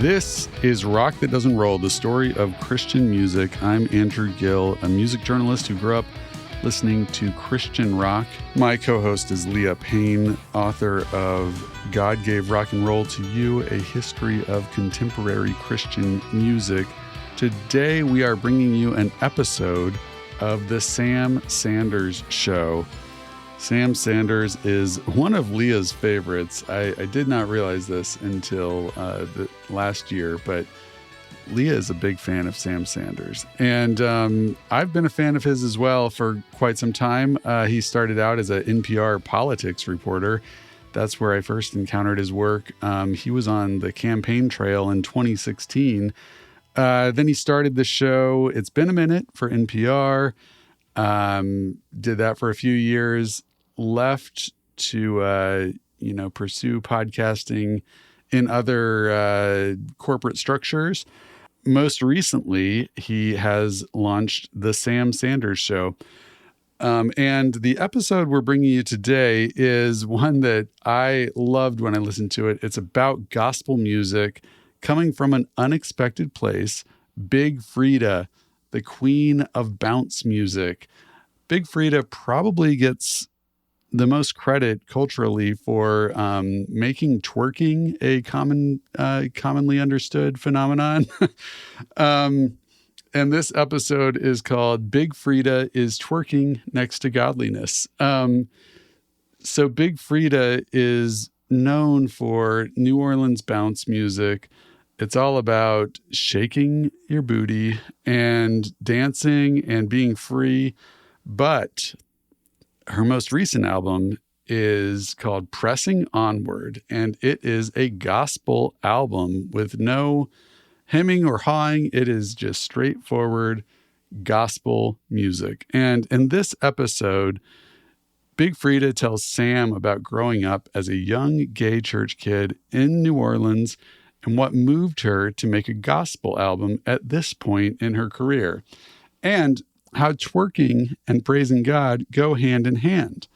This is Rock That Doesn't Roll, the story of Christian music. I'm Andrew Gill, a music journalist who grew up listening to Christian rock. My co-host is Leah Payne, author of God Gave Rock and Roll to You, a history of contemporary Christian music. Today we are bringing you an episode of the Sam Sanders Show. Sam Sanders is one of Leah's favorites. I did not realize this until last year, but Leah is a big fan of Sam Sanders. And I've been a fan of his as well for quite some time. He started out as an NPR politics reporter. That's where I first encountered his work. He was on the campaign trail in 2016. Then he started the show, It's Been a Minute, for NPR. Did that for a few years. Left to, pursue podcasting in other corporate structures. Most recently, he has launched the Sam Sanders Show. And the episode we're bringing you today is one that I loved when I listened to it. It's about gospel music coming from an unexpected place. Big Freedia, the queen of bounce music. Big Freedia probably gets the most credit culturally for making twerking a commonly understood phenomenon. And this episode is called Big Freedia is Twerking Next to Godliness. So Big Freedia is known for New Orleans bounce music. It's all about shaking your booty and dancing and being free. But her most recent album is called Pressing Onward, and it is a gospel album with no hemming or hawing. It is just straightforward gospel music. And in this episode, Big Freedia tells Sam about growing up as a young gay church kid in New Orleans and what moved her to make a gospel album at this point in her career, and how twerking and praising God go hand in hand.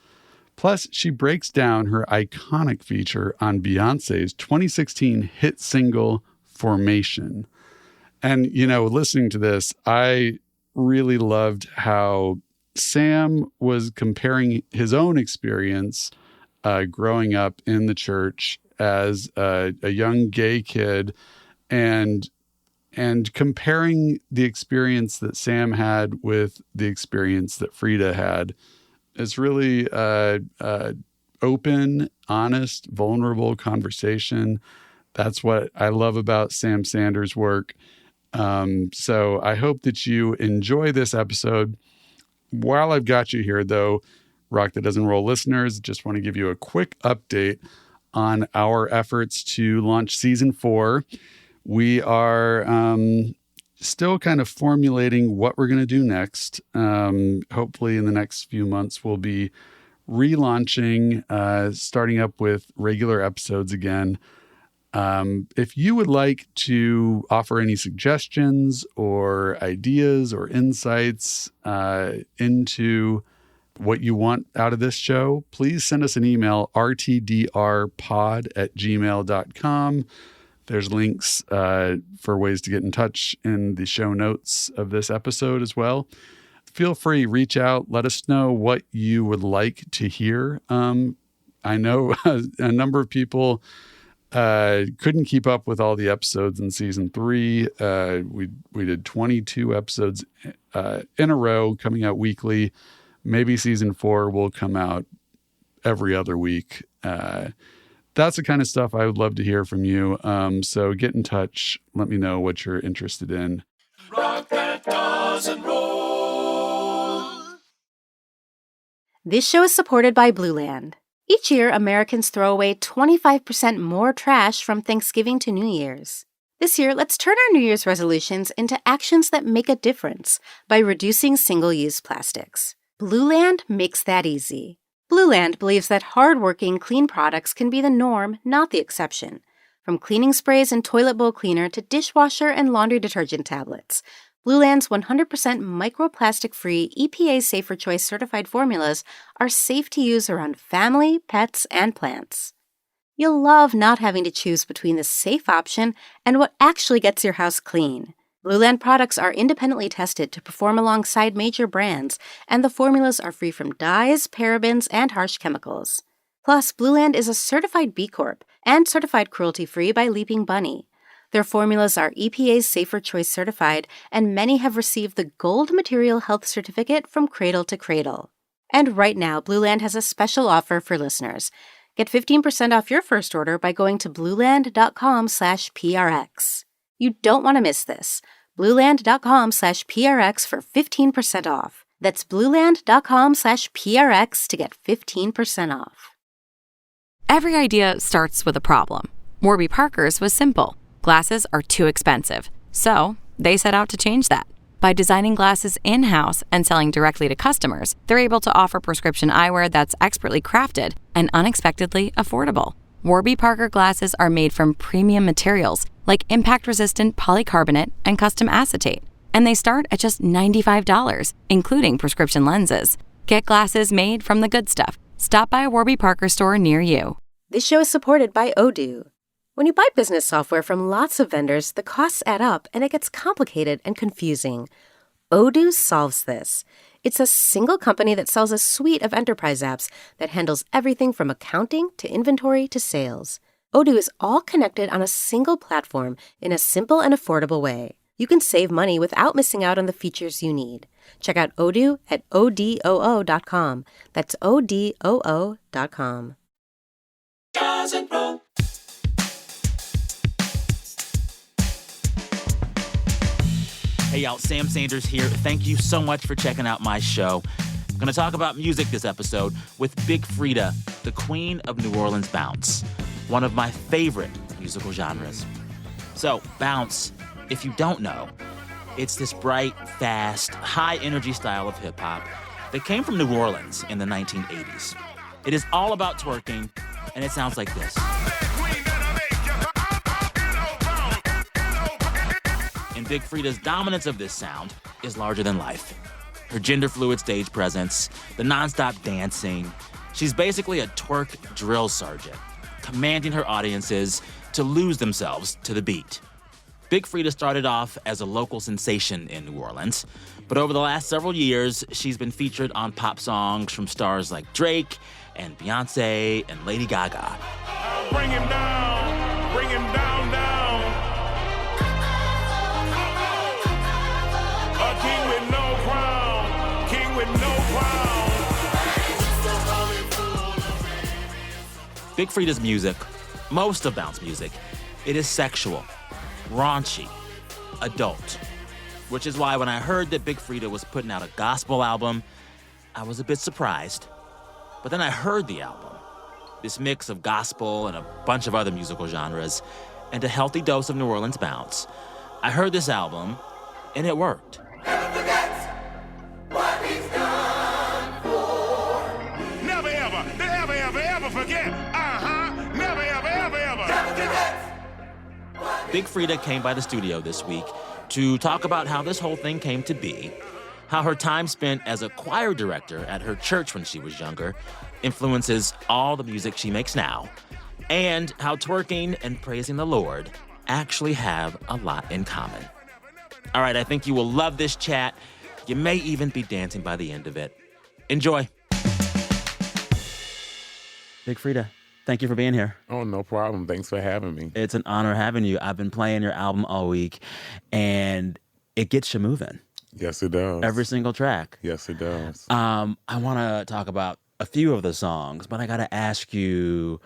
Plus, she breaks down her iconic feature on Beyoncé's 2016 hit single, Formation. And, listening to this, I really loved how Sam was comparing his own experience growing up in the church as a young gay kid and comparing the experience that Sam had with the experience that Freedia had. It's really open, honest, vulnerable conversation. That's what I love about Sam Sanders' work. So I hope that you enjoy this episode. While I've got you here, though, Rock That Doesn't Roll listeners, just want to give you a quick update on our efforts to launch season 4. We are still kind of formulating what we're going to do next. Hopefully in the next few months, we'll be relaunching, starting up with regular episodes again. If you would like to offer any suggestions or ideas or insights into what you want out of this show, please send us an email, rtdrpod@gmail.com. There's links for ways to get in touch in the show notes of this episode as well. Feel free, reach out, let us know what you would like to hear. I know a number of people couldn't keep up with all the episodes in season 3. We did 22 episodes in a row, coming out weekly. Maybe season 4 will come out every other week. That's the kind of stuff I would love to hear from you. So get in touch. Let me know what you're interested in. Rock that doesn't roll. This show is supported by Blue Land. Each year, Americans throw away 25% more trash from Thanksgiving to New Year's. This year, let's turn our New Year's resolutions into actions that make a difference by reducing single-use plastics. Blue Land makes that easy. Blue Land believes that hardworking, clean products can be the norm, not the exception. From cleaning sprays and toilet bowl cleaner to dishwasher and laundry detergent tablets, Blue Land's 100% microplastic-free, EPA Safer Choice certified formulas are safe to use around family, pets, and plants. You'll love not having to choose between the safe option and what actually gets your house clean. Blueland products are independently tested to perform alongside major brands, and the formulas are free from dyes, parabens, and harsh chemicals. Plus, Blueland is a certified B Corp and certified cruelty-free by Leaping Bunny. Their formulas are EPA's Safer Choice certified, and many have received the Gold Material Health Certificate from Cradle to Cradle. And right now, Blueland has a special offer for listeners. Get 15% off your first order by going to blueland.com/PRX. You don't want to miss this. Blueland.com/PRX for 15% off. That's Blueland.com/PRX to get 15% off. Every idea starts with a problem. Warby Parker's was simple. Glasses are too expensive. So they set out to change that. By designing glasses in-house and selling directly to customers, they're able to offer prescription eyewear that's expertly crafted and unexpectedly affordable. Warby Parker glasses are made from premium materials like impact-resistant polycarbonate and custom acetate. And they start at just $95, including prescription lenses. Get glasses made from the good stuff. Stop by a Warby Parker store near you. This show is supported by Odoo. When you buy business software from lots of vendors, the costs add up and it gets complicated and confusing. Odoo solves this. It's a single company that sells a suite of enterprise apps that handles everything from accounting to inventory to sales. Odoo is all connected on a single platform in a simple and affordable way. You can save money without missing out on the features you need. Check out Odoo at odoo.com. That's odoo.com. Doesn't roll. Hey y'all, Sam Sanders here. Thank you so much for checking out my show. I'm going to talk about music this episode with Big Freedia, the queen of New Orleans bounce, one of my favorite musical genres. So, bounce, if you don't know, it's this bright, fast, high-energy style of hip-hop that came from New Orleans in the 1980s. It is all about twerking, and it sounds like this. And Big Freedia's dominance of this sound is larger than life. Her gender-fluid stage presence, the nonstop dancing. She's basically a twerk drill sergeant, commanding her audiences to lose themselves to the beat. Big Freedia started off as a local sensation in New Orleans, but over the last several years, she's been featured on pop songs from stars like Drake and Beyoncé and Lady Gaga. Bring him down, down. A king with no crown, king with no crown. Big Freedia's music, most of bounce music, it is sexual, raunchy, adult. Which is why when I heard that Big Freedia was putting out a gospel album, I was a bit surprised. But then I heard the album, this mix of gospel and a bunch of other musical genres, and a healthy dose of New Orleans bounce. I heard this album, and it worked. Never ever forget. Never ever. Big Freedia came by the studio this week to talk about how this whole thing came to be, how her time spent as a choir director at her church when she was younger influences all the music she makes now, and how twerking and praising the Lord actually have a lot in common. All right, I think you will love this chat. You may even be dancing by the end of it. Enjoy. Big Freedia, thank you for being here. Oh, no problem. Thanks for having me. It's an honor having you. I've been playing your album all week, and it gets you moving. Yes, it does. Every single track. Yes, it does. I want to talk about a few of the songs, but I got to ask you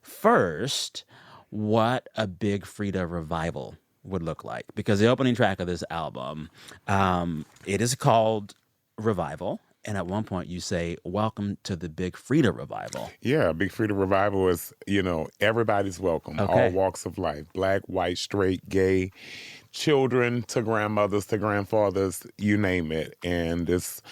first what a Big Freedia revival would look like. Because the opening track of this album, it is called Revival. And at one point you say, welcome to the Big Freedia revival. Yeah, Big Freedia revival is, everybody's welcome. Okay. All walks of life. Black, white, straight, gay, children to grandmothers to grandfathers, you name it. And this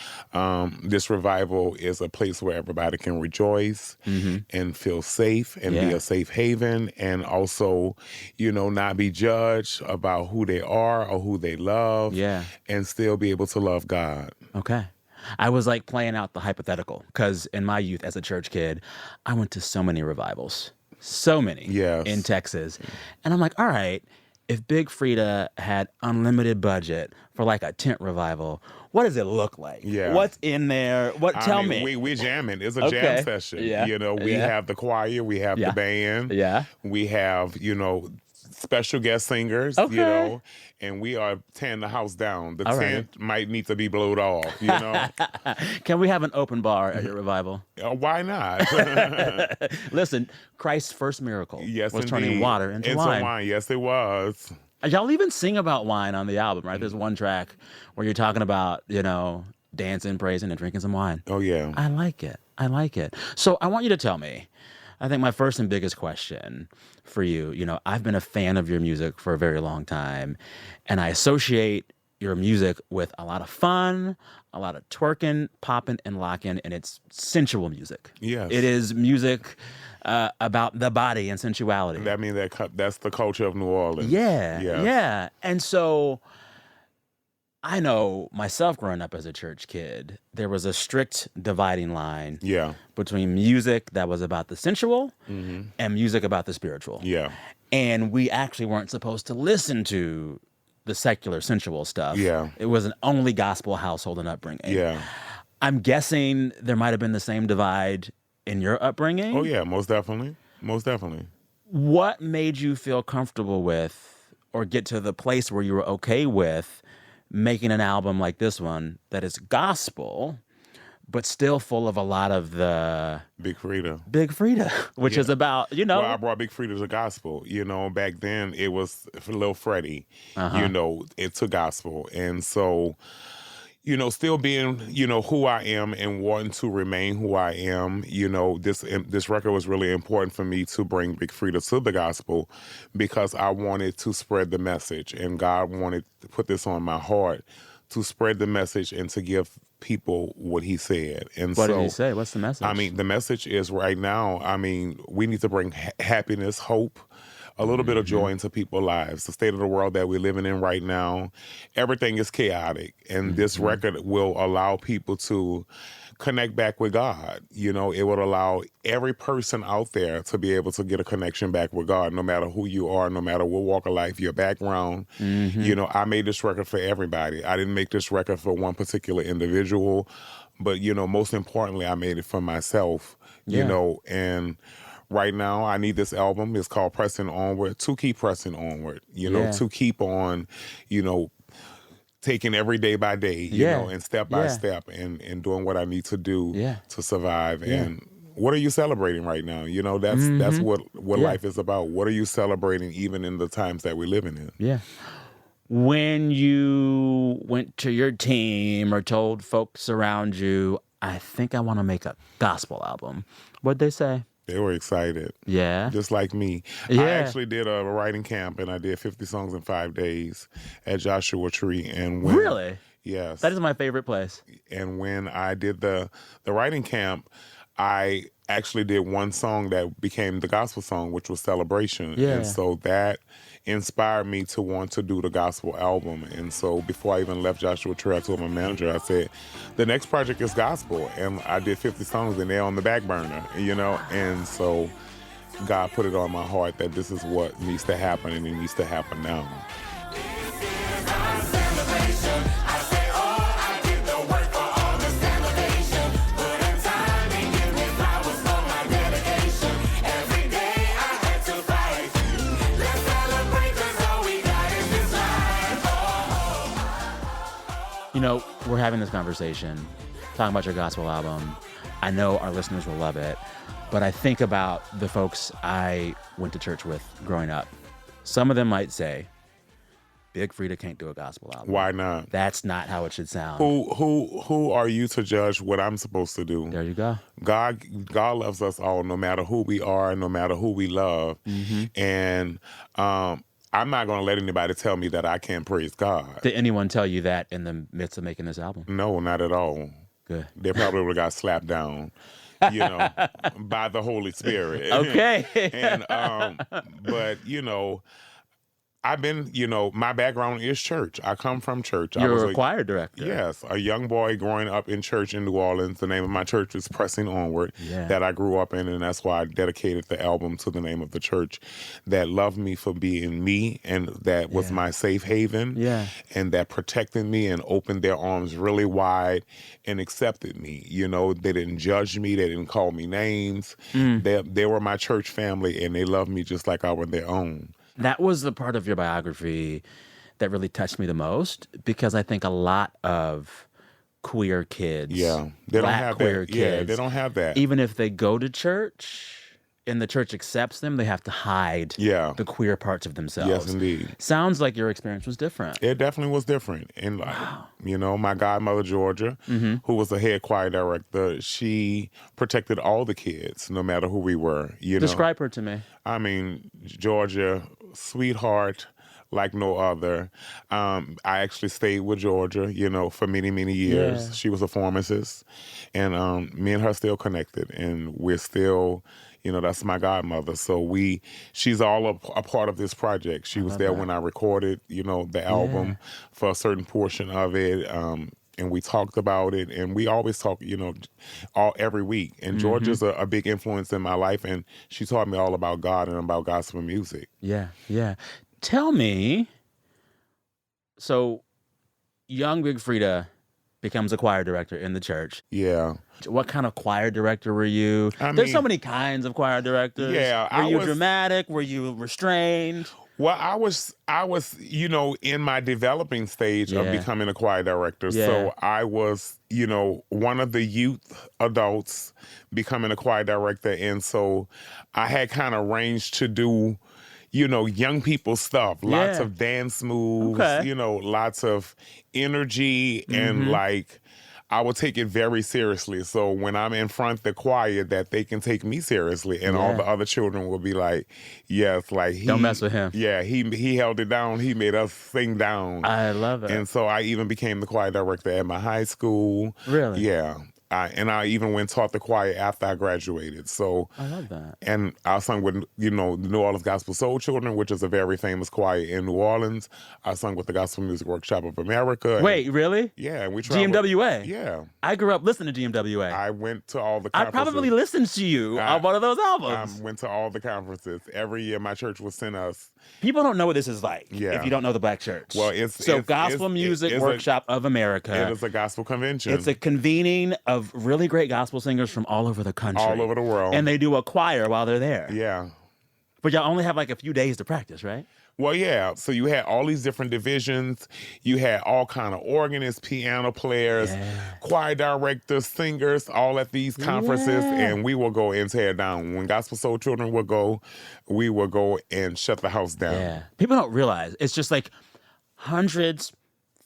revival is a place where everybody can rejoice and feel safe and be a safe haven, and also, not be judged about who they are or who they love, and still be able to love God. Okay. I was like playing out the hypothetical because in my youth as a church kid, I went to so many revivals. So many Yes. in Texas. And I'm like, all right, if Big Freedia had unlimited budget for like a tent revival, what does it look like? Yeah. What's in there? Tell me. We jamming. It's a Okay. jam session. Yeah. We Yeah. have the choir, we have Yeah. the band. Yeah. We have, special guest singers, Okay. and we are tearing the house down. The All right. tent might need to be blowed off, Can we have an open bar at your revival? Why not? Listen, Christ's first miracle Yes, was indeed. turning water into wine. Yes, it was. Y'all even sing about wine on the album, right? There's one track where you're talking about, dancing, praising, and drinking some wine. Oh, yeah. I like it. So I want you to tell me, I think my first and biggest question for you, I've been a fan of your music for a very long time, and I associate your music with a lot of fun, a lot of twerking, popping, and locking, and it's sensual music. Yes. It is music about the body and sensuality. That means that's the culture of New Orleans. Yeah, Yes. yeah. And so I know myself growing up as a church kid, there was a strict dividing line Yeah. between music that was about the sensual and music about the spiritual. Yeah. And we actually weren't supposed to listen to the secular sensual stuff. Yeah. It was an only gospel household and upbringing. Yeah. I'm guessing there might have been the same divide in your upbringing. Oh, yeah, most definitely. Most definitely. What made you feel comfortable with or get to the place where you were okay with making an album like this one that is gospel, but still full of a lot of the Big Freedia. which is about, Well, I brought Big Freedia to gospel. Back then it was Lil Freddie, it to gospel. And so, still being, who I am and wanting to remain who I am, this record was really important for me to bring Big Freedia to the gospel because I wanted to spread the message. And God wanted to put this on my heart to spread the message and to give people what he said. And What did he say? What's the message? The message is right now, we need to bring happiness, hope, a little bit of joy into people's lives. The state of the world that we're living in right now, everything is chaotic. And this record will allow people to connect back with God. It would allow every person out there to be able to get a connection back with God, no matter who you are, no matter what walk of life, your background. I made this record for everybody. I didn't make this record for one particular individual, but, most importantly, I made it for myself, and right now, I need this album. It's called Pressing Onward, to keep pressing onward, to keep on, taking every day by day, and step by step and doing what I need to do to survive. And what are you celebrating right now? That's what life is about. What are you celebrating even in the times that we're living in? Yeah. When you went to your team or told folks around you, I think I want to make a gospel album, what'd they say? They were excited. Yeah. Just like me. Yeah. I actually did a writing camp, and I did 50 songs in 5 days at Joshua Tree. And Really? Yes. That is my favorite place. And when I did the writing camp, I actually did one song that became the gospel song, which was Celebration. Yeah. And so that inspired me to want to do the gospel album. And so before I even left Joshua Tree, I told my manager, I said, the next project is gospel. And I did 50 songs and they're on the back burner, And so God put it on my heart that this is what needs to happen, and it needs to happen now. We're having this conversation, talking about your gospel album. I know our listeners will love it, but I think about the folks I went to church with growing up. Some of them might say, Big Freedia can't do a gospel album. Why not? That's not how it should sound. Who are you to judge what I'm supposed to do? There you go. God loves us all, no matter who we are, no matter who we love. And I'm not going to let anybody tell me that I can't praise God. Did anyone tell you that in the midst of making this album? No, not at all. Good. They probably would have got slapped down, by the Holy Spirit. Okay. And but I've been, my background is church. I come from church. I You're was a choir director. Yes, a young boy growing up in church in New Orleans. The name of my church is Pressing Onward, that I grew up in, and that's why I dedicated the album to the name of the church that loved me for being me, and that was my safe haven, and that protected me and opened their arms really wide and accepted me. They didn't judge me. They didn't call me names. They were my church family, and they loved me just like I was their own. That was the part of your biography that really touched me the most, because I think a lot of queer kids, they don't have queer that. kids, They don't have that. Even if they go to church and the church accepts them, they have to hide the queer parts of themselves. Yes, indeed. Sounds like your experience was different. It definitely was different. And, my godmother, Georgia, who was the head choir director, she protected all the kids, no matter who we were. Describe her to me. I mean, Georgia, sweetheart like no other. I actually stayed with Georgia, for many, many years. Yeah. She was a pharmacist. And me and her still connected. And we're still, that's my godmother. So she's all a part of this project. She was there when I recorded, the album for a certain portion of it. And we talked about it, and we always talk, every week. And Georgia's a big influence in my life, and she taught me all about God and about gospel music. Yeah. Tell me, so young Big Freedia becomes a choir director in the church. Yeah. What kind of choir director were you? There's so many kinds of choir directors. Yeah. Were you dramatic? Were you restrained? Well, I was, in my developing stage of becoming a choir director. Yeah. So I was, one of the youth adults becoming a choir director. And so I had kind of range to do, young people stuff, lots of dance moves, lots of energy, and I will take it very seriously. So when I'm in front of the choir, that they can take me seriously, and all the other children will be like, yes, don't mess with him. Yeah, he held it down. He made us sing down. I love it. And so I even became the choir director at my high school. Really? Yeah. I even went and taught the choir after I graduated. So I love that. And I sung with, the New Orleans Gospel Soul Children, which is a very famous choir in New Orleans. I sung with the Gospel Music Workshop of America. Wait, really? Yeah, and we traveled. GMWA? Yeah. I grew up listening to GMWA. I went to all the I conferences. probably listened to you on one of those albums. I went to all the conferences. Every year my church would send us. People don't know what this is like Yeah. if you don't know the Black Church. Well, Gospel Music Workshop of America. It is a gospel convention. It's a convening of really great gospel singers from all over the country. All over the world. And they do a choir while they're there. Yeah. But y'all only have a few days to practice, right? Well, yeah. So you had all these different divisions. You had all kind of organists, piano players, choir directors, singers, all at these conferences, and we will go and tear down. When Gospel Soul Children would go, we would go and shut the house down. Yeah. People don't realize it's just hundreds,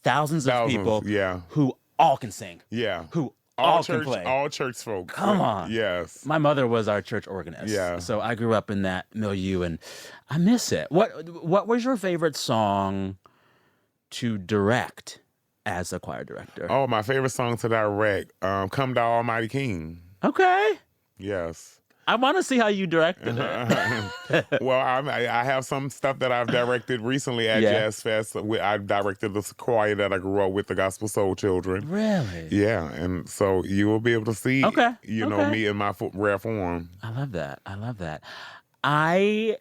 thousands of people who all can sing. Yeah. Who all all church, can play. all church folks. Come on. Yes. My mother was our church organist. Yeah. So I grew up in that milieu, and I miss it. What was your favorite song to direct as a choir director? Oh, my favorite song to direct, Come Thou Almighty King. Okay. Yes. I want to see how you directed it. Well, I have some stuff that I've directed recently at Jazz Fest. I directed the choir that I grew up with, the Gospel Soul Children. Really? Yeah, and so you will be able to see, me in my rare form. I love that. I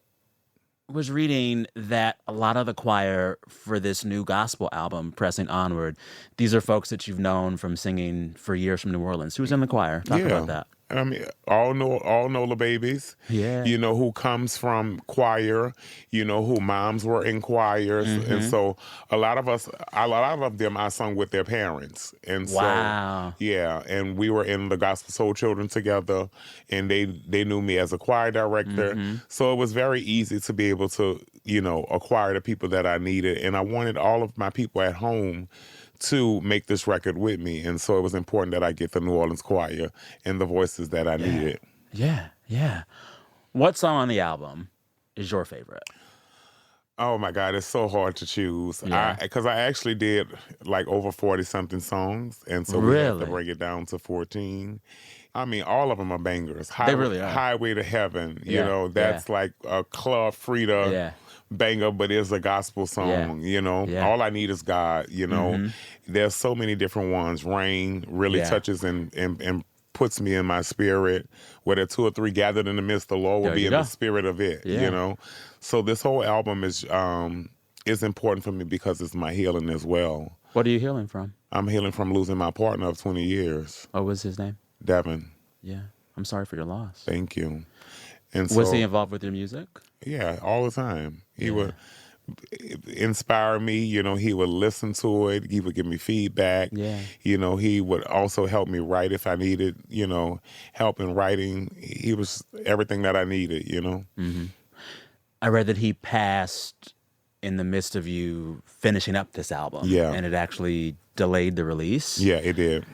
was reading that a lot of the choir for this new gospel album, Pressing Onward, these are folks that you've known from singing for years from New Orleans. Who's in the choir? Talk about that. I mean, all NOLA babies, who comes from choir, who moms were in choirs. And so a lot of them I sung with their parents. And so, and we were in the Gospel Soul Children together, and they knew me as a choir director. So it was very easy to be able to, acquire the people that I needed. And I wanted all of my people at home to make this record with me. And so it was important that I get the New Orleans choir and the voices that I needed. Yeah. What song on the album is your favorite? Oh my God, it's so hard to choose. Because I actually did over 40-something songs. And so we had to bring it down to 14. I mean, all of them are bangers. They really are. Highway to Heaven, that's like a Club Freedia banger, but it's a gospel song, you know. Yeah. All I Need Is God, you know. There's so many different ones. Rain really touches and puts me in my spirit. Where there are 2 or 3 gathered in the midst, the Lord will There be you in go. the spirit of it, you know. So this whole album is important for me because it's my healing as well. What are you healing from? I'm healing from losing my partner of 20 years. What was his name? Devin. Yeah. I'm sorry for your loss. Thank you. And Was so, he involved with your music? Yeah, all the time. He would inspire me, you know, he would listen to it, he would give me feedback. Yeah. You know, he would also help me write if I needed, you know, help in writing. He was everything that I needed, you know. I read that he passed in the midst of you finishing up this album. Yeah. And it actually delayed the release. Yeah, it did.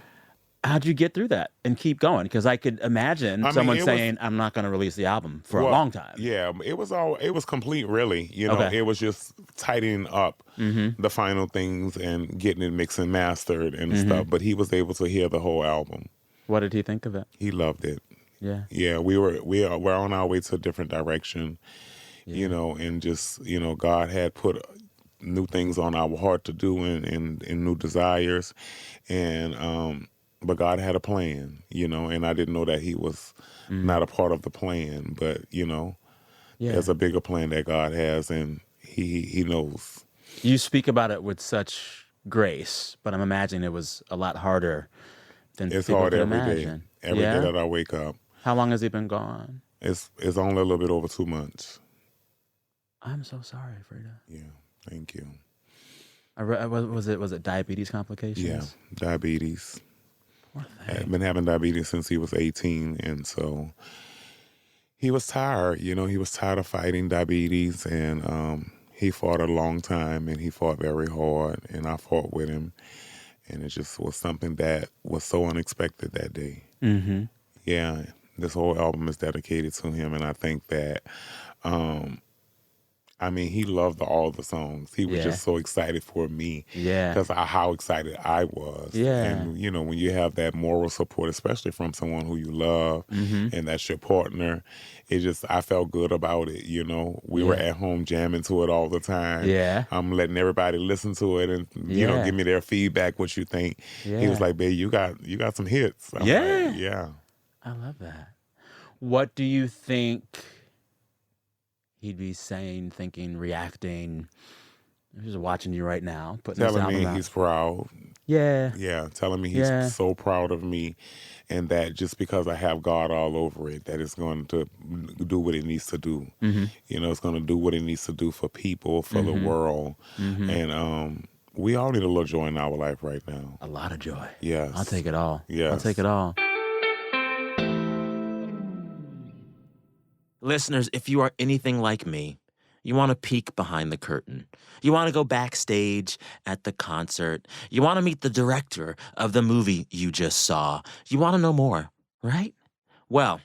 How'd you get through that and keep going? Because I could imagine someone saying, I'm not going to release the album for a long time. Yeah, it was complete, really. You know, it was just tightening up the final things and getting it mixed and mastered and stuff. But he was able to hear the whole album. What did he think of it? He loved it. Yeah. Yeah, we're on our way to a different direction, you know, and just, you know, God had put new things on our heart to do and new desires. And, but God had a plan, you know, and I didn't know that he was not a part of the plan. But, you know, there's a bigger plan that God has, and he knows. You speak about it with such grace, but I'm imagining it was a lot harder than It's people hard could every day. imagine. Every day that I wake up. How long has he been gone? It's only a little bit over 2 months. I'm so sorry, Freedia. Yeah, thank you. Was it diabetes complications? Yeah, diabetes. Poor thing. I've been having diabetes since he was 18, and so he was tired. You know, he was tired of fighting diabetes, and he fought a long time, and he fought very hard, and I fought with him, and it just was something that was so unexpected that day. Yeah, this whole album is dedicated to him, and I think that I mean, he loved all the songs. He was just so excited for me because of how excited I was. And, you know, when you have that moral support, especially from someone who you love and that's your partner, I felt good about it, you know. We were at home jamming to it all the time. I'm letting everybody listen to it and, you know, give me their feedback, what you think. He was like, babe, you got some hits. I'm like, yeah. I love that. What do you think he'd be saying, thinking, reacting? He's just watching you right now, putting this album Telling me out. he's proud. Yeah, telling me he's so proud of me, and that just because I have God all over it, that it's going to do what it needs to do. You know, it's going to do what it needs to do for people, for the world. And we all need a little joy in our life right now. A lot of joy. Yes. I'll take it all. Yes. I'll take it all. Listeners, if you are anything like me, you want to peek behind the curtain. You want to go backstage at the concert. You want to meet the director of the movie you just saw. You want to know more, right? Well,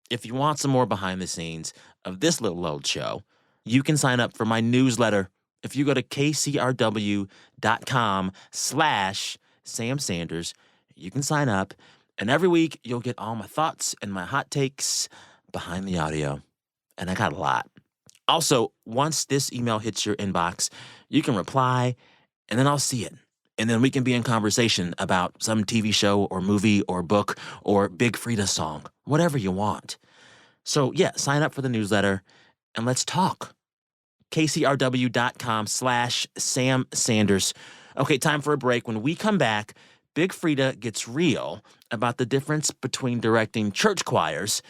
if you want some more behind the scenes of this little old show, you can sign up for my newsletter. If you go to kcrw.com/Sam Sanders, you can sign up. And every week, you'll get all my thoughts and my hot takes behind the audio. And I got a lot. Also, once this email hits your inbox, you can reply, and then I'll see it. And then we can be in conversation about some TV show or movie or book or Big Freedia song, whatever you want. So, yeah, sign up for the newsletter, and let's talk. kcrw.com/Sam Sanders. Okay, time for a break. When we come back, Big Freedia gets real about the difference between directing church choirs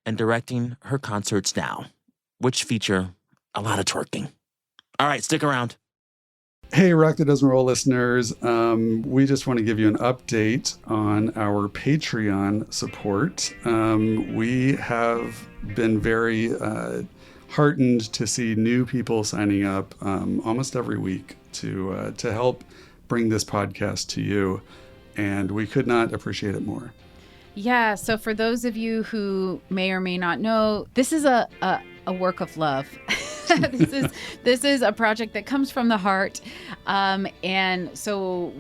and directing her concerts now, which feature a lot of twerking. All right, stick around. Hey, Rock That Doesn't Roll listeners. We just want to give you an update on our Patreon support. We have been very heartened to see new people signing up almost every week to help bring this podcast to you. And we could not appreciate it more. Yeah, so for those of you who may or may not know, this is a work of love. This is a project that comes from the heart. And so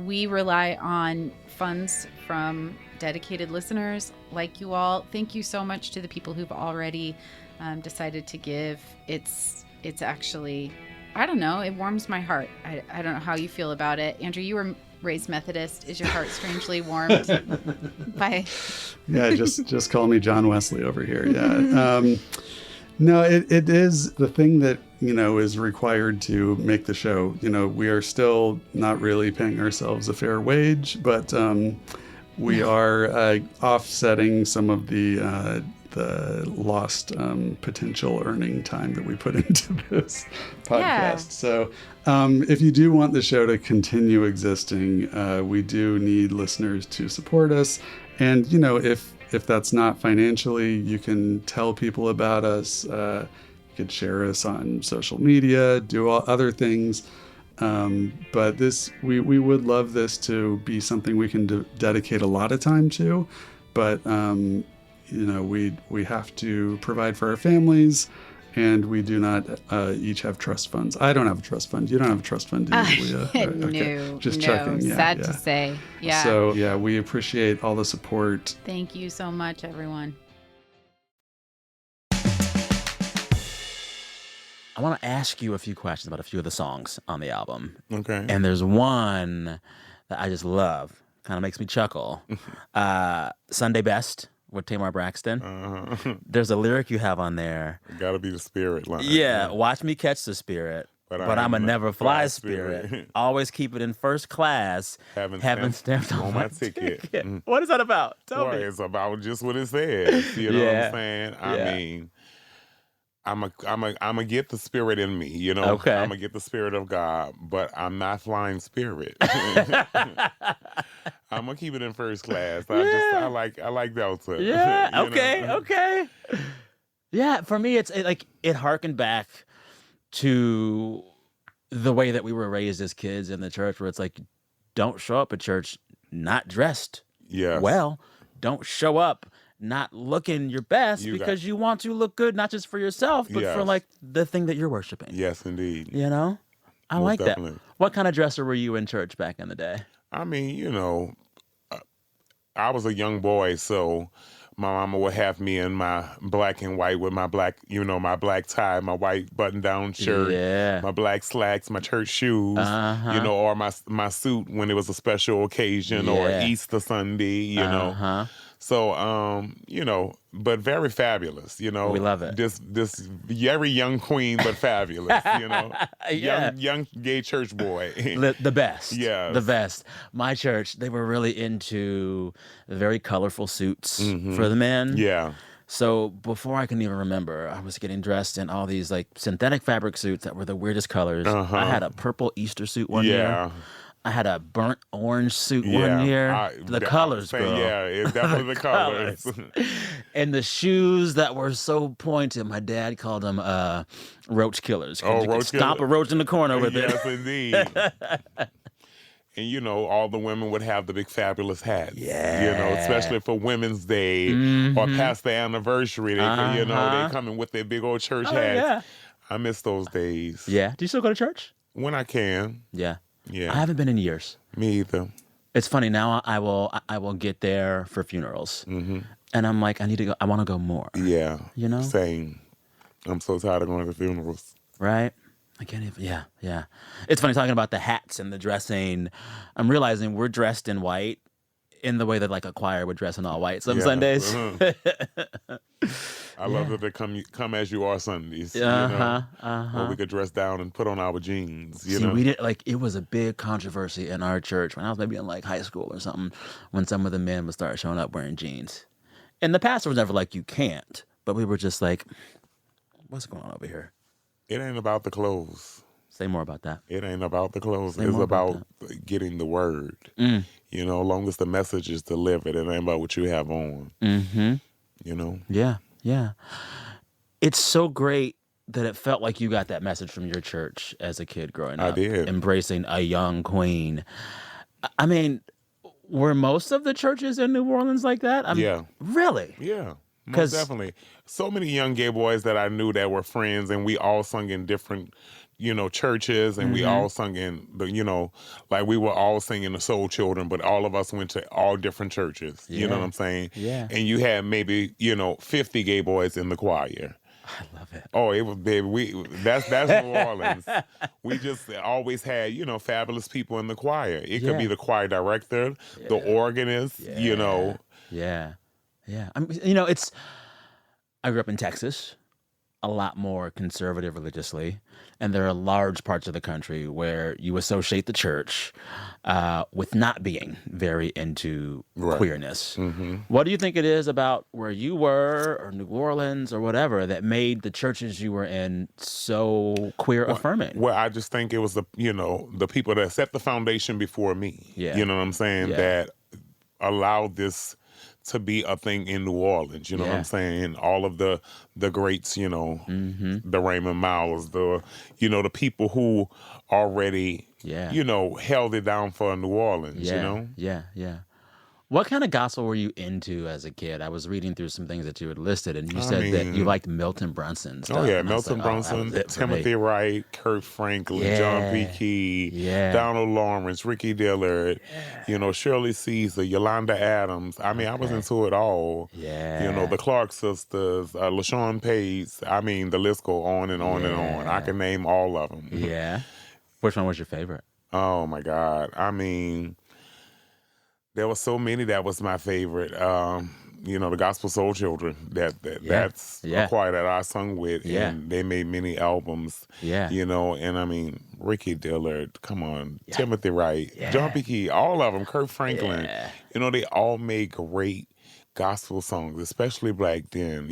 we rely on funds from dedicated listeners like you all. Thank you so much to the people who've already decided to give. It's it's actually, I don't know, it warms my heart. I don't know how you feel about it. Andrew, you were raised Methodist. Is your heart strangely warmed by? Yeah, just call me John Wesley over here. Yeah. No, it is the thing that, is required to make the show. We are still not really paying ourselves a fair wage, but we are offsetting some of the lost potential earning time that we put into this podcast. Yeah. So if you do want the show to continue existing, we do need listeners to support us. And, if that's not financially, you can tell people about us. You could share us on social media, do all other things. But we would love this to be something we can dedicate a lot of time to. But, we have to provide for our families, and we do not each have trust funds. I don't have a trust fund. You don't have a trust fund, do you, Leah? Okay. No, Just no, checking. Yeah, sad to say. Yeah. So, we appreciate all the support. Thank you so much, everyone. I want to ask you a few questions about a few of the songs on the album. Okay. And there's one that I just love. Kind of makes me chuckle. Sunday Best with Tamar Braxton. There's a lyric you have on there. Gotta be the spirit line. Yeah, watch me catch the spirit. But I'm a never fly spirit. Always keep it in first class. Haven't stamped on my ticket. What is that about? Tell me. It's about just what it says. You know what I'm saying? I mean, I'm a get the spirit in me. Okay. I'm gonna get the spirit of God, but I'm not flying spirit. I'm gonna keep it in first class. I like Delta. Yeah. Okay. Yeah. For me, it harkened back to the way that we were raised as kids in the church, where it's like, don't show up at church not dressed well. Don't show up not looking your best because you want to look good, not just for yourself, but for the thing that you're worshiping. Yes, indeed. I Most like definitely. that. What kind of dresser were you in church back in the day? I mean, I was a young boy, so my mama would have me in my black and white with my black, my black tie, my white button-down shirt, my black slacks, my church shoes, or my suit when it was a special occasion or Easter Sunday, So, but very fabulous, We love it. This very young queen, but fabulous, young gay church boy. The best. Yeah. The best. My church, they were really into very colorful suits for the men. Yeah. So before I can even remember, I was getting dressed in all these synthetic fabric suits that were the weirdest colors. I had a purple Easter suit one year. I had a burnt orange suit one year. The colors, bro. Yeah, it's definitely the colors. And the shoes that were so pointed. My dad called them roach killers. Roach Stomp a roach in the corner with it. Yes, indeed. And, all the women would have the big fabulous hats. Yeah. Especially for Women's Day or past the anniversary. They come in with their big old church hats. Yeah. I miss those days. Yeah. Do you still go to church? When I can. Yeah. Yeah. I haven't been in years. Me either. It's funny. Now I will get there for funerals. And I'm like, I need to go. I want to go more. Yeah. Same. I'm so tired of going to funerals. Right? I can't even. Yeah. It's funny talking about the hats and the dressing. I'm realizing we're dressed in white in the way that a choir would dress in all white some Sundays. I love that they come as you are Sundays. Or we could dress down and put on our jeans. See, we did it was a big controversy in our church when I was maybe in high school or something, when some of the men would start showing up wearing jeans. And the pastor was never you can't, but we were just what's going on over here? It ain't about the clothes. Say more about that. It ain't about the clothes. Say it's more about getting the word. As long as the message is delivered, it ain't about what you have on. Yeah. It's so great that it felt like you got that message from your church as a kid growing up. I did. Embracing a young queen. I mean, were most of the churches in New Orleans like that? Yeah. Really? Yeah. Most definitely. So many young gay boys that I knew that were friends, and we all sung in different, churches, and we all sung in we were all singing the Soul Children, but all of us went to all different churches. You know what I'm saying? Yeah. And you had maybe, 50 gay boys in the choir. I love it. Oh, it was baby. That's New Orleans. We just always had, fabulous people in the choir. It could be the choir director, the organist, Yeah. I mean, I grew up in Texas, a lot more conservative religiously, and there are large parts of the country where you associate the church with not being very into queerness. Mm-hmm. What do you think it is about where you were or New Orleans or whatever that made the churches you were in so queer affirming? Well, I just think it was the people that set the foundation before me. Yeah. You know what I'm saying? Yeah. That allowed this to be a thing in New Orleans, you know what I'm saying? All of the greats, the Raymond Miles, the people who already, held it down for New Orleans, Yeah. What kind of gospel were you into as a kid? I was reading through some things that you had listed, and you said that you liked Milton Brunson stuff. Oh, yeah, and Milton Brunson, Timothy Wright, Kurt Franklin, John P. Key, Donald Lawrence, Ricky Dillard, Shirley Caesar, Yolanda Adams. I mean, I was into it all. Yeah. The Clark sisters, LaShawn Pace. I mean, the list go on and on and on. I can name all of them. Yeah. Which one was your favorite? Oh, my God. I mean, there were so many that was my favorite. The Gospel Soul Children. That's a choir that I sung with, and they made many albums. Yeah. And I mean, Ricky Dillard, come on, Timothy Wright, John P. Key, all of them, Kurt Franklin. Yeah. They all made great gospel songs, especially back then.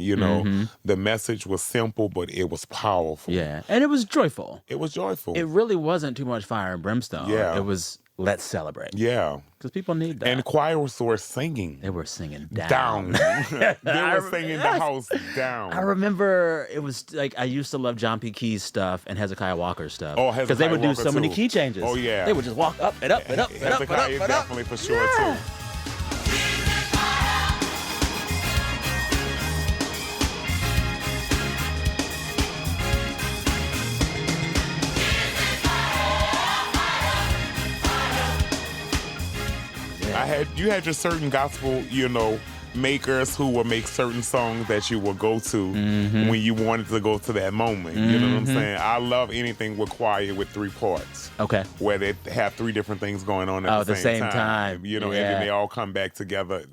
The message was simple, but it was powerful. Yeah, and it was joyful. It was joyful. It really wasn't too much fire and brimstone. Yeah. It was, let's celebrate. Yeah. Because people need that. And the choirs were singing. They were singing down. They were singing the house down. I remember it was like I used to love John P. Key's stuff and Hezekiah Walker's stuff. Oh, Hezekiah because they would do Walker so many too. key changes. Oh, yeah. They would just walk up and up and up and up and up. Hezekiah definitely for sure, too. You had your certain gospel, makers who will make certain songs that you will go to when you wanted to go to that moment. You know what I'm saying? I love anything with choir with 3 parts. Okay. Where they have 3 different things going on at the same time. And then they all come back together.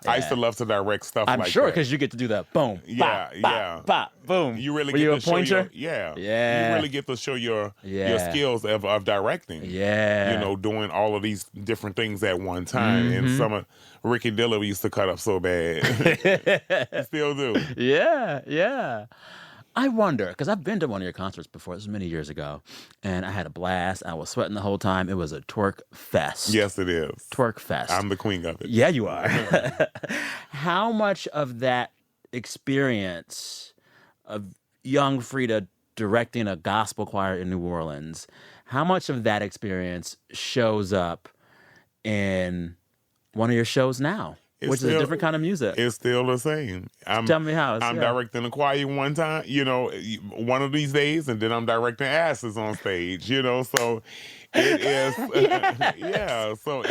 I used to love to direct stuff like that. I'm sure because you get to do the boom, bop, bop, boom. You really Were get you to a show pointer? Yeah. You really get to show your skills of directing. Yeah. Doing all of these different things at one time. And some of Ricky Dillard used to cut up so bad. Still do. Yeah. I wonder, because I've been to one of your concerts before. This was many years ago. And I had a blast. I was sweating the whole time. It was a twerk fest. Yes, it is. Twerk fest. I'm the queen of it. Yeah, you are. How much of that experience of young Freedia directing a gospel choir in New Orleans, how much of that experience shows up in one of your shows now? Which is a different kind of music. It's still the same. Tell me how. I'm directing a choir one time, one of these days, and then I'm directing asses on stage, so it is, so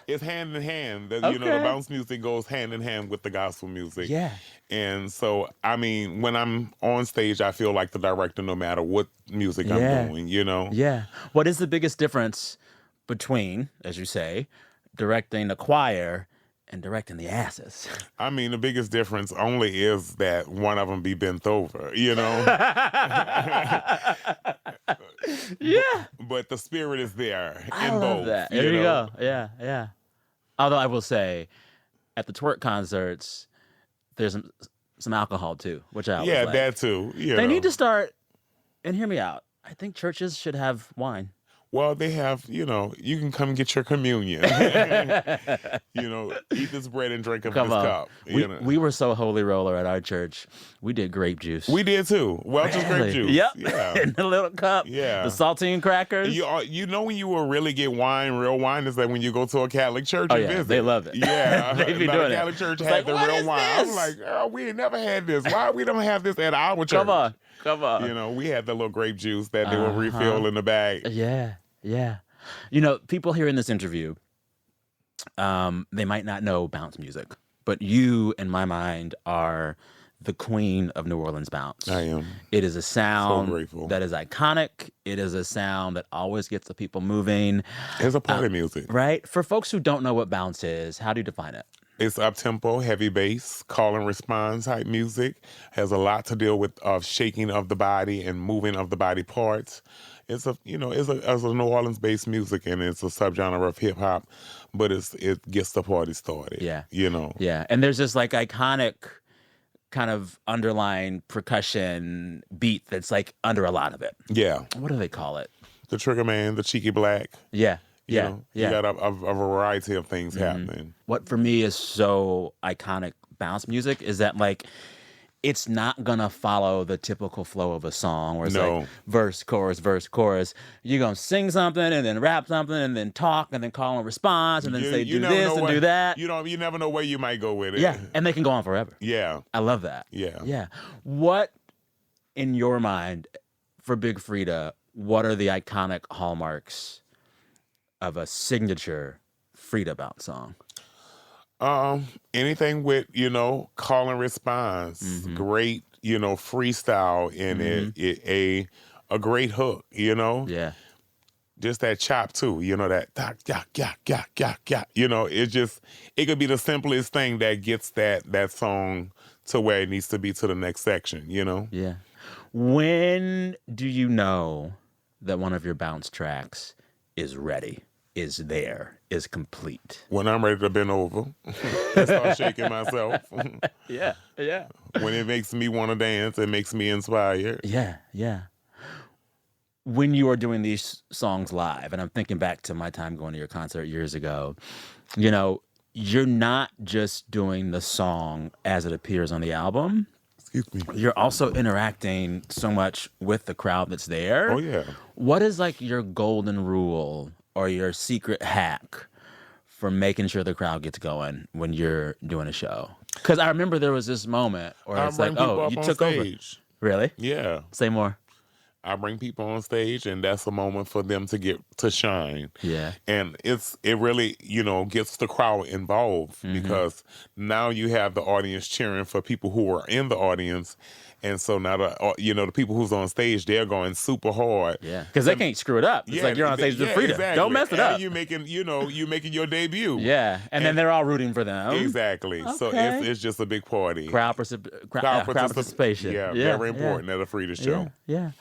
it's hand in hand. The bounce music goes hand in hand with the gospel music. Yeah. And so, I mean, when I'm on stage, I feel like the director no matter what music I'm doing, Yeah. What is the biggest difference between, as you say, directing a choir and directing the asses? I mean, the biggest difference only is that one of them be bent over, Yeah. But the spirit is there in both. That. There you go. Yeah. Although I will say, at the twerk concerts, there's some alcohol too, which I always like. That too. They need to start, and hear me out, I think churches should have wine. Well, they have, you can come get your communion. Eat this bread and drink of this cup. We were so holy roller at our church. We did grape juice. We did too. Welch's grape juice. Yep. Yeah. In the little cup. Yeah. The saltine crackers. When you will really get wine, real wine, is that when you go to a Catholic church and visit. They love it. Yeah. They be doing it. Catholic church had the real wine. I'm like, we ain't never had this. Why we don't have this at our church? Come on. We had the little grape juice that they would refill in the bag. Yeah. People hearing this interview, they might not know bounce music, but you, in my mind, are the queen of New Orleans bounce. I am. It is a sound grateful. that is iconic. It is a sound that always gets the people moving. It's a party music. Right? For folks who don't know what bounce is, how do you define it? It's up-tempo, heavy bass, call and response type music. Has a lot to deal with shaking of the body and moving of the body parts. It's a New Orleans-based music, and it's a subgenre of hip hop, but it gets the party started. Yeah. Yeah. And there's this like iconic kind of underlying percussion beat that's like under a lot of it. Yeah. What do they call it? The Trigger Man, the Cheeky Black. Yeah. You got a variety of things happening. What for me is so iconic bounce music is that like it's not gonna follow the typical flow of a song where it's like verse, chorus. You're gonna sing something and then rap something and then talk and then call and response and then say do this and do that. You never know where you might go with it. Yeah, and they can go on forever. Yeah. I love that. Yeah. What, in your mind, for Big Freedia, what are the iconic hallmarks of a signature Freedia bounce song? Anything with, call and response, great, freestyle in it, a great hook, Yeah. Just that chop too, that it could be the simplest thing that gets that song to where it needs to be to the next section, Yeah. When do you know that one of your bounce tracks is ready, is there, is complete? When I'm ready to bend over and start shaking myself. Yeah. When it makes me want to dance, it makes me inspired. Yeah. When you are doing these songs live, and I'm thinking back to my time going to your concert years ago, you're not just doing the song as it appears on the album. Excuse me. You're also interacting so much with the crowd that's there. Oh, yeah. What is like your golden rule or your secret hack for making sure the crowd gets going when you're doing a show? Because I remember there was this moment where it's like, you took over. Really? Yeah. Say more. I bring people on stage, and that's a moment for them to get to shine. Yeah. And it really, gets the crowd involved because now you have the audience cheering for people who are in the audience. And so now the people who's on stage, they're going super hard. Yeah. Because they can't screw it up. It's like you're on stage with Freedia. Exactly. Don't mess it up. And you making your debut. Yeah. And then they're all rooting for them. Exactly. Okay. So it's just a big party. Crowd participation. Yeah, very important at a Freedia show. Yeah.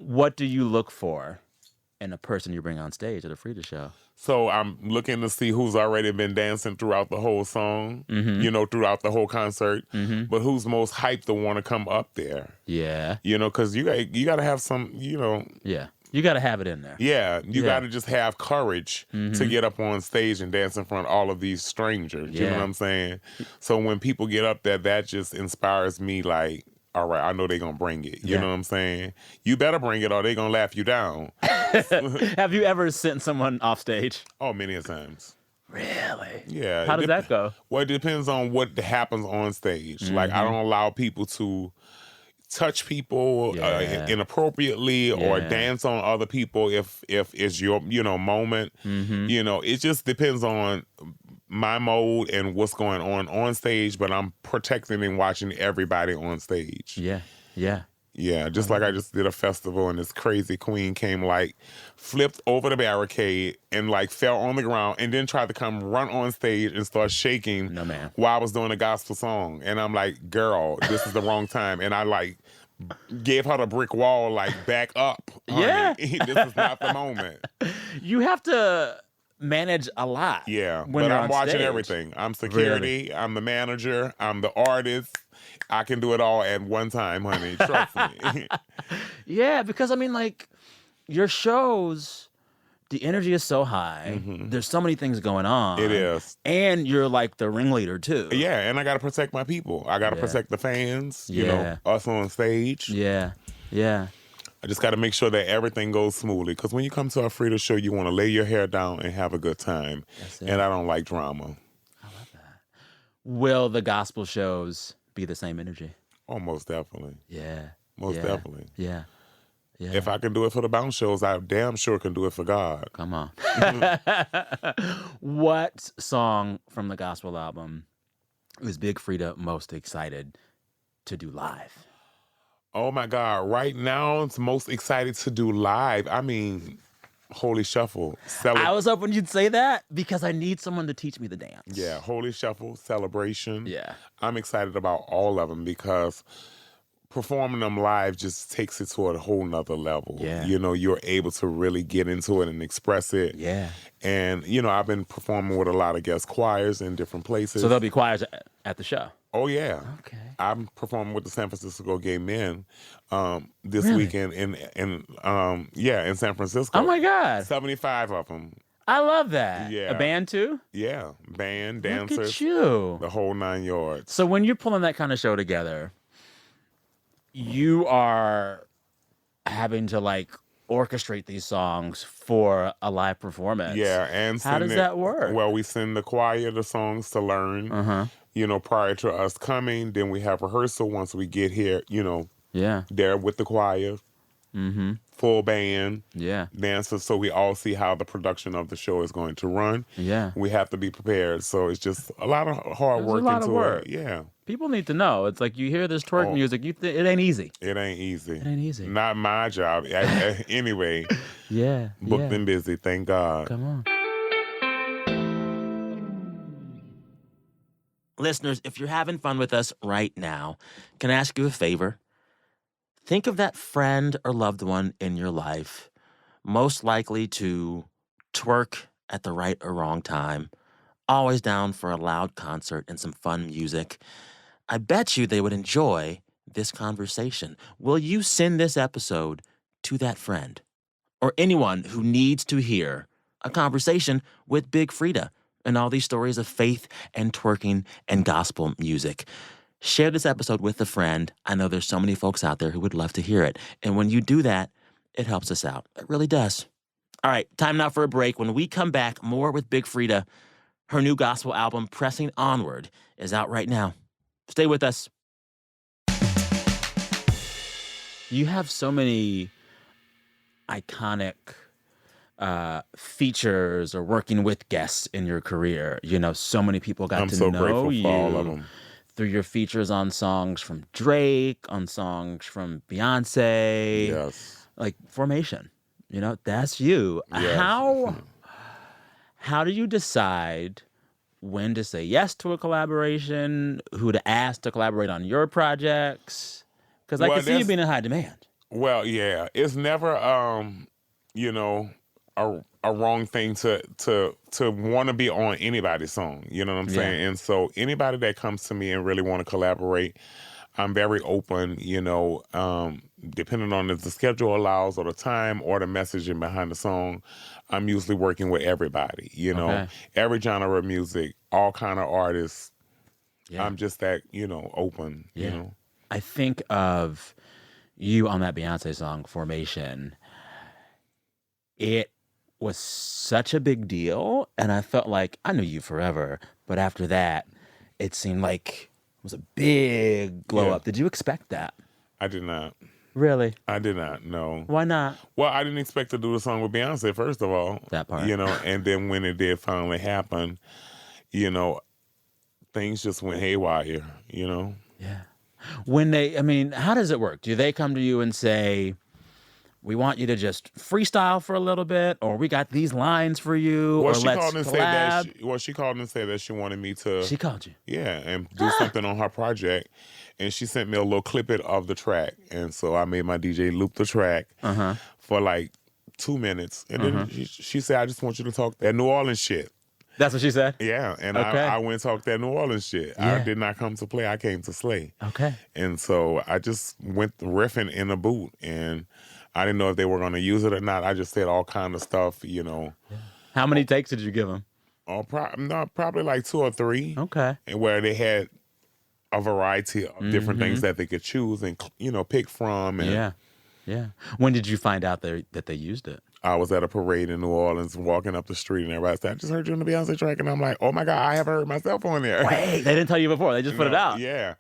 What do you look for in a person you bring on stage at a Freedia show? So I'm looking to see who's already been dancing throughout the whole song, throughout the whole concert, but who's most hyped to want to come up there. Yeah. Because you got to have some, Yeah. You got to have it in there. Yeah. You got to just have courage to get up on stage and dance in front of all of these strangers. You know what I'm saying? So when people get up there, that just inspires me like, all right, I know they're going to bring it. You know what I'm saying? You better bring it or they're going to laugh you down. Have you ever sent someone off stage? Oh, many a times. Really? Yeah. How does that go? Well, it depends on what happens on stage. Like, I don't allow people to touch people inappropriately or dance on other people if it's your, moment. It just depends on my mode and what's going on stage, but I'm protecting and watching everybody on stage. Yeah, just like I just did a festival and this crazy queen came flipped over the barricade and fell on the ground and then tried to run on stage and start shaking while I was doing a gospel song. And I'm like, girl, this is the wrong time. And I gave her the brick wall, back up. Honey. Yeah. This is not the moment. You have to manage a lot. Yeah, when but you're I'm on watching stage. everything. I'm security. Really? I'm the manager. I'm the artist. I can do it all at one time, honey. Trust me. Yeah, because your shows, the energy is so high. There's so many things going on. It is. And you're the ringleader too. Yeah, and I got to protect my people. I got to protect the fans, us on stage. Yeah. I just got to make sure that everything goes smoothly. Because when you come to a Freedia show, you want to lay your hair down and have a good time. And I don't like drama. I love that. Will the gospel shows be the same energy? Oh, most definitely. Yeah. Most definitely. Yeah. If I can do it for the bounce shows, I damn sure can do it for God. Come on. What song from the gospel album is Big Freedia most excited to do live? Oh my God! Right now, it's most excited to do live. I mean, Holy Shuffle. I was hoping you'd say that because I need someone to teach me the dance. Yeah, Holy Shuffle, Celebration. Yeah. I'm excited about all of them because performing them live just takes it to a whole nother level. Yeah. You know, you're able to really get into it and express it. Yeah. And, you know, I've been performing with a lot of guest choirs in different places. So there'll be choirs at the show? Oh, yeah. Okay. I'm performing with the San Francisco Gay Men this Really? weekend in San Francisco. Oh, my God. 75 of them. I love that. Yeah. A band, too? Yeah. Band, Look dancers. at you. The whole 9 yards. So when you're pulling that kind of show together, you are having to, like, orchestrate these songs for a live performance. Yeah, and how does that work? Well, we send the choir the songs to learn, you know, prior to us coming. Then we have rehearsal once we get here, you know, there with the choir, full band, dancers, so we all see how the production of the show is going to run. Yeah. We have to be prepared, so it's just a lot of hard work into it. Yeah. People need to know. It's like you hear this twerk music, it ain't easy. It ain't easy. It ain't easy. Not my job. Anyway. Yeah. Booked and busy, thank God. Come on. Listeners, if you're having fun with us right now, can I ask you a favor? Think of that friend or loved one in your life most likely to twerk at the right or wrong time, always down for a loud concert and some fun music. I bet you they would enjoy this conversation. Will you send this episode to that friend or anyone who needs to hear a conversation with Big Freedia and all these stories of faith and twerking and gospel music? Share this episode with a friend. I know there's so many folks out there who would love to hear it. And when you do that, it helps us out. It really does. All right, time now for a break. When we come back, more with Big Freedia. Her new gospel album, Pressing Onward, is out right now. Stay with us. You have so many iconic features or working with guests in your career. You know, so many people got to so know grateful you for all of them. through your features on songs from Drake, on songs from Beyoncé. Yes. Like Formation. You know, that's you. Yes. How do you decide when to say yes to a collaboration, who to ask to collaborate on your projects? Because I can see you being in high demand. Well, yeah, it's never, you know, a wrong thing to want to be on anybody's song. You know what I'm saying? And so anybody that comes to me and really want to collaborate, I'm very open, you know, depending on if the schedule allows or the time or the messaging behind the song. I'm usually working with everybody, you know, every genre of music, all kind of artists. Yeah. I'm just that, you know, open, you know. I think of you on that Beyoncé song, Formation. It was such a big deal, and I felt like I knew you forever, but after that, it seemed like it was a big glow up. Did you expect that? I did not. Really? I did not, no. Why not? Well, I didn't expect to do the song with Beyoncé, first of all. That part. You know, and then when it did finally happen, you know, things just went haywire, you know? Yeah. How does it work? Do they come to you and say, we want you to just freestyle for a little bit, or we got these lines for you, Well, or she let's called and collab? she called and said that she wanted me to... She called you? Yeah, and do something on her project. And she sent me a little clip of the track. And so I made my DJ loop the track for like 2 minutes. And then she said, I just want you to talk that New Orleans shit. That's what she said? Yeah, and I went and talked that New Orleans shit. Yeah. I did not come to play, I came to slay. Okay. And so I just went riffing in a booth, and I didn't know if they were going to use it or not. I just said all kind of stuff, you know. Yeah. How many takes did you give them? Oh, probably like 2 or 3. Okay. And where they had a variety of different things that they could choose and, you know, pick from. And Yeah. When did you find out that they used it? I was at a parade in New Orleans walking up the street, and everybody said, I just heard you on the Beyoncé track. And I'm like, oh my God, I haven't heard myself on there. Wait, they didn't tell you before. They just put it out. Yeah.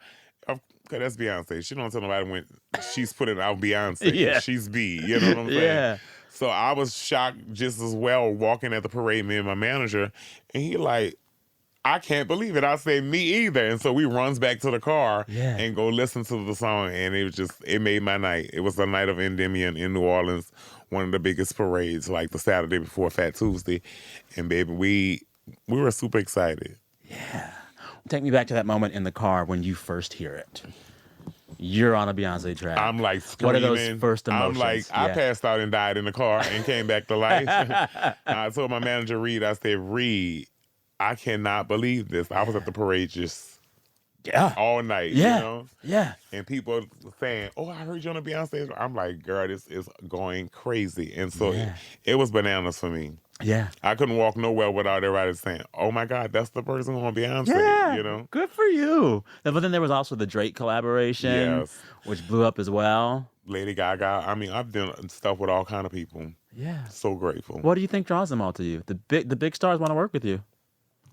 Okay, that's Beyoncé. She don't tell nobody when she's putting out Beyoncé. Yeah. She's B. You know what I'm saying? Yeah. So I was shocked just as well walking at the parade, me and my manager. And he like, I can't believe it. I say, me either. And so we runs back to the car Yeah. and go listen to the song. And it made my night. It was the night of Endymion in New Orleans, one of the biggest parades, like the Saturday before Fat Tuesday. And baby, we were super excited. Yeah. Take me back to that moment in the car when you first hear it. You're on a Beyonce track. I'm like screaming. What are those first emotions? I'm like, I passed out and died in the car and came back to life. I told my manager, Reed, I said, Reed, I cannot believe this. I was at the parade just all night, Yeah. you know? Yeah. And people saying, oh, I heard you on the Beyonce. I'm like, girl, this is going crazy. And so it was bananas for me. Yeah. I couldn't walk nowhere without everybody saying, oh my God, that's the person on Beyonce, Yeah. you know? Good for you. But then there was also the Drake collaboration, which blew up as well. Lady Gaga. I mean, I've done stuff with all kind of people. Yeah. So grateful. What do you think draws them all to you? The big stars want to work with you.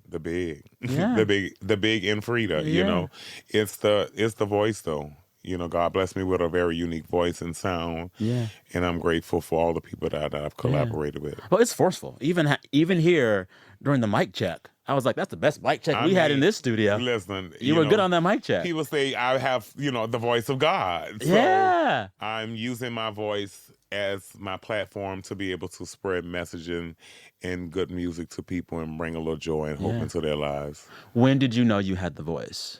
The big. Yeah. the big in Freedia, you know. It's the voice though. You know, God bless me with a very unique voice and sound. Yeah. And I'm grateful for all the people that I've collaborated with. Well, it's forceful. Even here during the mic check, I was like, that's the best mic check we had in this studio. Listen. You were good on that mic check. People say I have, the voice of God. So Yeah. I'm using my voice as my platform to be able to spread messaging and good music to people and bring a little joy and hope into their lives. When did you know you had the voice?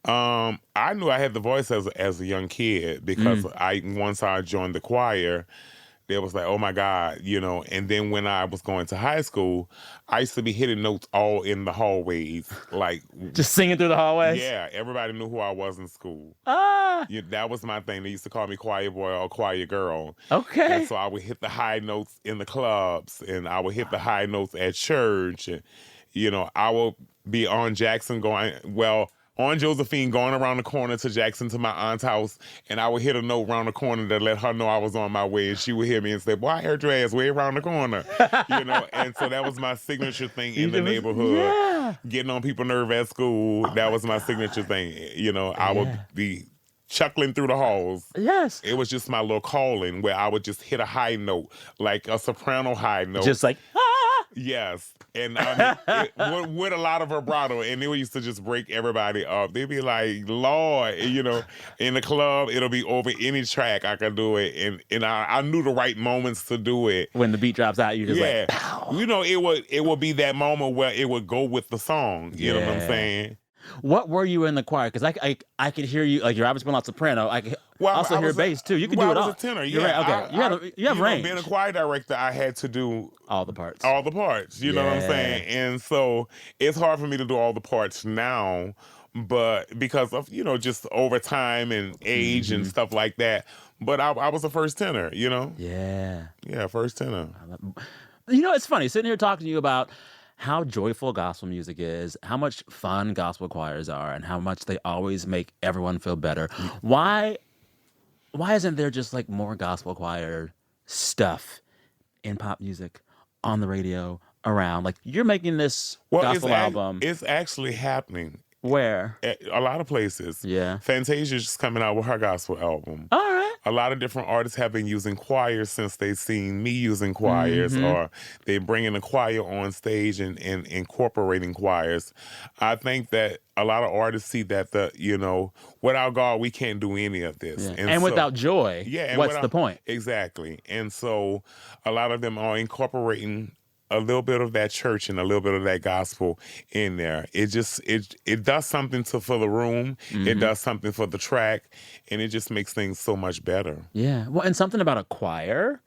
I knew I had the voice as a young kid because once I joined the choir, they was like, oh my God, and then when I was going to high school, I used to be hitting notes all in the hallways, like just singing through the hallways? Yeah, everybody knew who I was in school. That was my thing. They used to call me choir boy or choir girl. Okay. And so I would hit the high notes in the clubs and I would hit the high notes at church. And, I would be on Jackson on Josephine going around the corner to Jackson to my aunt's house, and I would hit a note around the corner to let her know I was on my way, and she would hear me and say, boy, I heard your ass way around the corner. And so that was my signature thing in the neighborhood. Yeah. Getting on people's nerve at school, that was my signature thing. I would be chuckling through the halls. Yes. It was just my little calling where I would just hit a high note, like a soprano high note. Just like, Yes. And with a lot of vibrato, and they used to just break everybody up. They'd be like, Lord, in the club, it'll be over any track I can do it. And I knew the right moments to do it. When the beat drops out, you just like, pow. It would be that moment where it would go with the song. You know what I'm saying? What were you in the choir? Because I could hear you, like you're obviously playing soprano. I could also hear bass too. You can do it all. I was a tenor, You're right. Okay, you have range. Being a choir director, I had to do all the parts. You know what I'm saying? And so it's hard for me to do all the parts now, but because of just over time and age and stuff like that. But I was the first tenor. Yeah, first tenor. It's funny sitting here talking to you about how joyful gospel music is, how much fun gospel choirs are, and how much they always make everyone feel better. Why isn't there just like more gospel choir stuff in pop music, on the radio, around? Like you're making this gospel album. It's actually happening. Where? At a lot of places. Yeah. Fantasia's just coming out with her gospel album. All right. A lot of different artists have been using choirs since they've seen me using choirs, or they're bringing a choir on stage and incorporating choirs. I think that a lot of artists see that without God, we can't do any of this. Yeah. And without joy, what's the point? Exactly. And so a lot of them are incorporating a little bit of that church and a little bit of that gospel in there. It does something for the room. It does something for the track, and it just makes things so much better. Yeah. Well, and something about a choir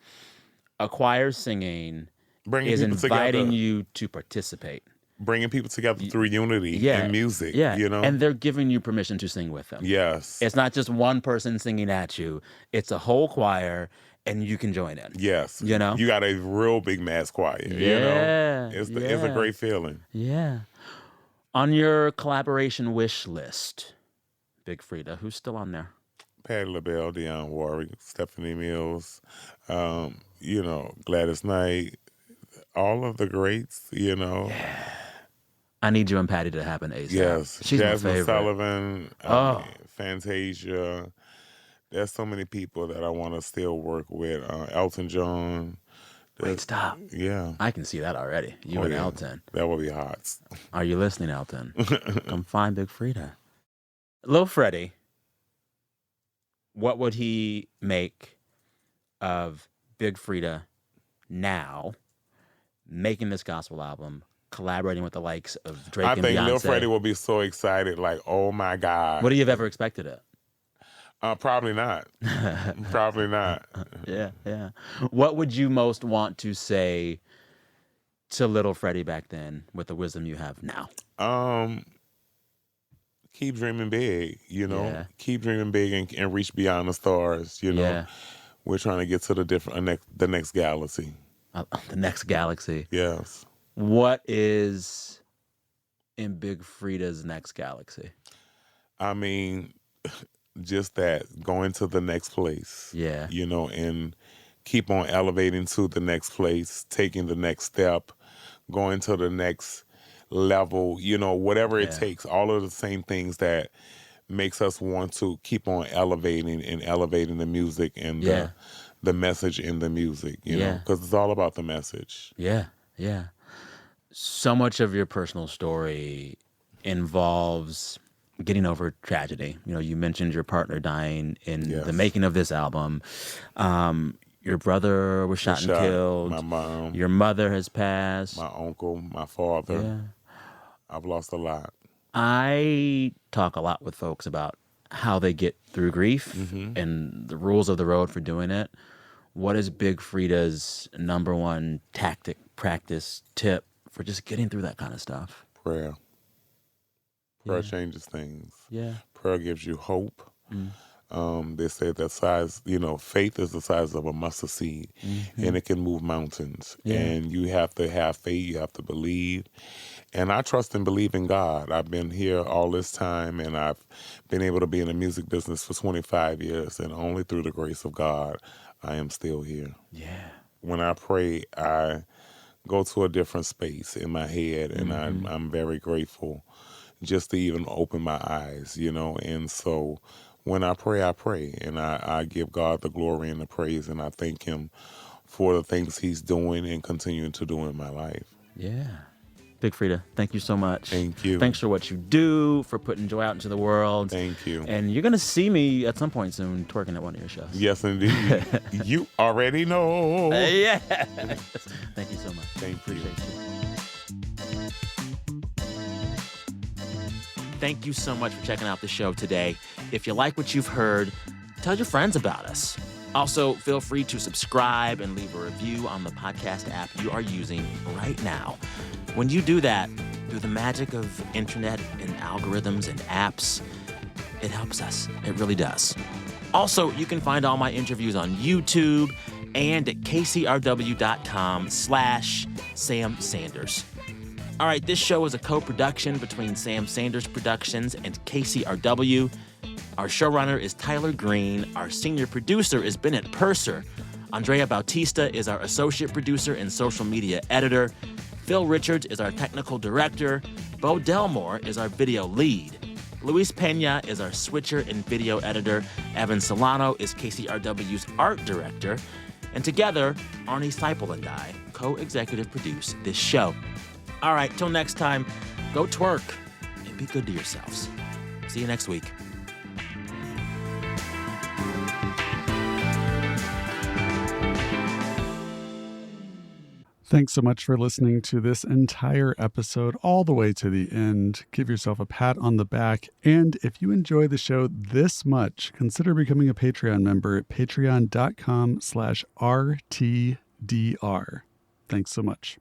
singing is inviting you to participate. Bringing people together through unity and music. Yeah. And they're giving you permission to sing with them. Yes. It's not just one person singing at you. It's a whole choir. And you can join in. Yes. You got a real big mass choir. Yeah. It's a great feeling. Yeah. On your collaboration wish list, Big Freedia, who's still on there? Patti LaBelle, Dionne Warwick, Stephanie Mills, Gladys Knight, all of the greats, Yeah. I need you and Patti to happen ASAP. Yes. She's Jasmine my favorite. Sullivan, Fantasia. There's so many people that I want to still work with. Elton John. Wait, stop. Yeah. I can see that already. You and yeah. Elton. That would be hot. Are you listening, Elton? Come find Big Freedia. Lil Freddie, what would he make of Big Freedia now, making this gospel album, collaborating with the likes of Drake and Beyonce? I think Lil Freddie will be so excited, like, oh my God. Would he have ever expected it? Probably not. Probably not. Yeah. What would you most want to say to little Freddie back then with the wisdom you have now? Keep dreaming big, you know. Yeah. Keep dreaming big and reach beyond the stars, you know. Yeah. We're trying to get to the next galaxy. The next galaxy. Yes. What is in Big Freedia's next galaxy? I mean, just that, going to the next place. Yeah. You know, and keep on elevating to the next place, taking the next step, going to the next level, you know, whatever it takes, all of the same things that makes us want to keep on elevating the music and the message in the music, you know, because it's all about the message. Yeah. So much of your personal story involves getting over tragedy. You know, you mentioned your partner dying in the making of this album. Your brother was shot and killed. My mom. Your mother has passed. My uncle, my father. Yeah. I've lost a lot. I talk a lot with folks about how they get through grief and the rules of the road for doing it. What is Big Freedia's number one tactic, practice, tip for just getting through that kind of stuff? Prayer. Prayer changes things. Yeah. Prayer gives you hope. They say that size, you know, faith is the size of a mustard seed, and it can move mountains. Yeah. And you have to have faith. You have to believe. And I trust and believe in God. I've been here all this time, and I've been able to be in the music business for 25 years, and only through the grace of God, I am still here. Yeah. When I pray, I go to a different space in my head, and I'm very grateful just to even open my eyes, you know. And so when I pray, and I give God the glory and the praise, and I thank him for the things he's doing and continuing to do in my life. Yeah. Big Freedia, thank you so much. Thank you. Thanks for what you do, for putting joy out into the world. Thank you. And you're going to see me at some point soon twerking at one of your shows. Yes, indeed. You already know. Yeah. Thank you so much. Appreciate you. Thank you so much for checking out the show today. If you like what you've heard, tell your friends about us. Also, feel free to subscribe and leave a review on the podcast app you are using right now. When you do that, through the magic of internet and algorithms and apps, it helps us. It really does. Also, you can find all my interviews on YouTube and at kcrw.com/Sam Sanders. All right, this show is a co-production between Sam Sanders Productions and KCRW. Our showrunner is Tyler Green. Our senior producer is Bennett Purser. Andrea Bautista is our associate producer and social media editor. Phil Richards is our technical director. Bo Delmore is our video lead. Luis Pena is our switcher and video editor. Evan Solano is KCRW's art director. And together, Arnie Seipel and I co-executive produce this show. All right, till next time, go twerk and be good to yourselves. See you next week. Thanks so much for listening to this entire episode all the way to the end. Give yourself a pat on the back. And if you enjoy the show this much, consider becoming a Patreon member at patreon.com/RTDR. Thanks so much.